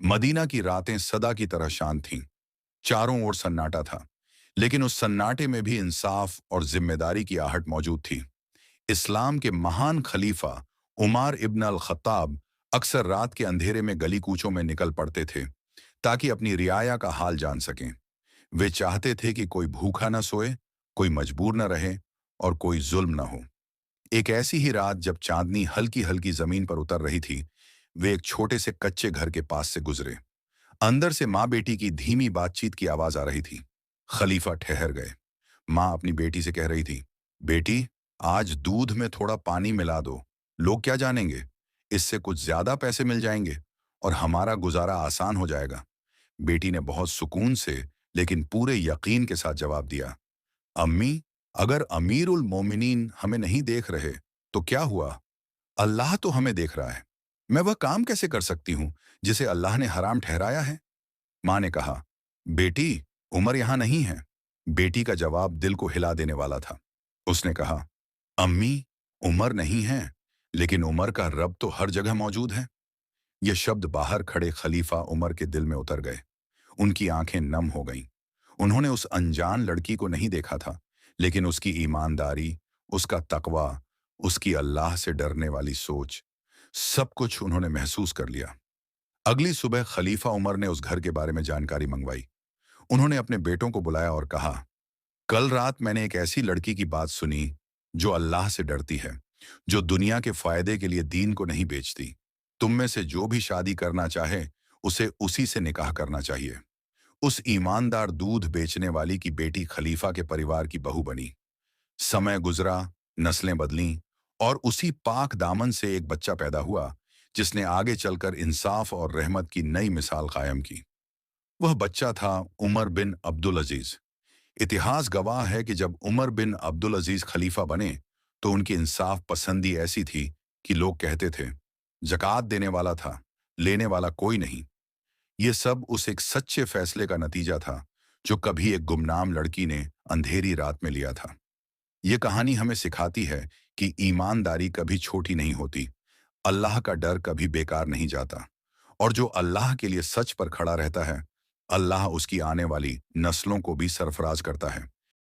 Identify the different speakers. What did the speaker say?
Speaker 1: Medina की रातें सदा की तरह शांत थीं। चारों ओर सन्नाटा था, लेकिन उस सन्नाटे में भी इंसाफ और जिम्मेदारी की आहट मौजूद थी। इस्लाम के महान खलीफा उमर इब्न अल खत्ताब अक्सर रात के अंधेरे में गली कूचों में निकल पड़ते थे ताकि अपनी रियाया का हाल जान सकें। वे चाहते थे कि कोई भूखा न सोए, कोई मजबूर न रहे और कोई जुल्म न हो। एक ऐसी ही रात जब चांदनी हल्की हल्की जमीन पर उतर रही थी, वे एक छोटे से कच्चे घर के पास से गुजरे। अंदर से माँ बेटी की धीमी बातचीत की आवाज आ रही थी। खलीफा ठहर गए। माँ अपनी बेटी से कह रही थी, बेटी, आज दूध में थोड़ा पानी मिला दो। लोग क्या जानेंगे? इससे कुछ ज्यादा पैसे मिल जाएंगे और हमारा गुजारा आसान हो जाएगा। बेटी ने बहुत सुकून से लेकिन पूरे यकीन के साथ जवाब दिया, अम्मी, अगर अमीर उल मोमिनीन हमें नहीं देख रहे तो क्या हुआ? अल्लाह तो हमें देख रहा है। मैं वह काम कैसे कर सकती हूँ जिसे अल्लाह ने हराम ठहराया है? माँ ने कहा, बेटी, उमर यहाँ नहीं है। बेटी का जवाब दिल को हिला देने वाला था। उसने कहा, अम्मी, उमर नहीं है, लेकिन उमर का रब तो हर जगह मौजूद है। ये शब्द बाहर खड़े खलीफा उमर के दिल में उतर गए। उनकी आंखें नम हो गईं। उन्होंने उस अनजान लड़की को नहीं देखा था, लेकिन उसकी ईमानदारी, उसका तकवा, उसकी अल्लाह से डरने वाली सोच, सब कुछ उन्होंने महसूस कर लिया। अगली सुबह खलीफा उमर ने उस घर के बारे में जानकारी मंगवाई। उन्होंने अपने बेटों को बुलाया और कहा, कल रात मैंने एक ऐसी लड़की की बात सुनी जो अल्लाह से डरती है, जो दुनिया के फायदे के लिए दीन को नहीं बेचती। तुम में से जो भी शादी करना चाहे, उसे उसी से निकाह करना चाहिए। उस ईमानदार दूध बेचने वाली की बेटी खलीफा के परिवार की बहू बनी। समय गुजरा, नस्लें बदलीं और उसी पाक दामन से एक बच्चा पैदा हुआ जिसने आगे चलकर इंसाफ और रहमत की नई मिसाल कायम की। वह बच्चा था उमर बिन अब्दुल अजीज। इतिहास गवाह है कि जब उमर बिन अब्दुल अजीज खलीफा बने तो उनकी इंसाफ पसंदी ऐसी थी कि लोग कहते थे, जकात देने वाला था, लेने वाला कोई नहीं। ये सब उस एक सच्चे फैसले का नतीजा था जो कभी एक गुमनाम लड़की ने अंधेरी रात में लिया था। ये कहानी हमें सिखाती है कि ईमानदारी कभी छोटी नहीं होती, अल्लाह का डर कभी बेकार नहीं जाता, और जो अल्लाह के लिए सच पर खड़ा रहता है, अल्लाह उसकी आने वाली नस्लों को भी सरफराज करता है।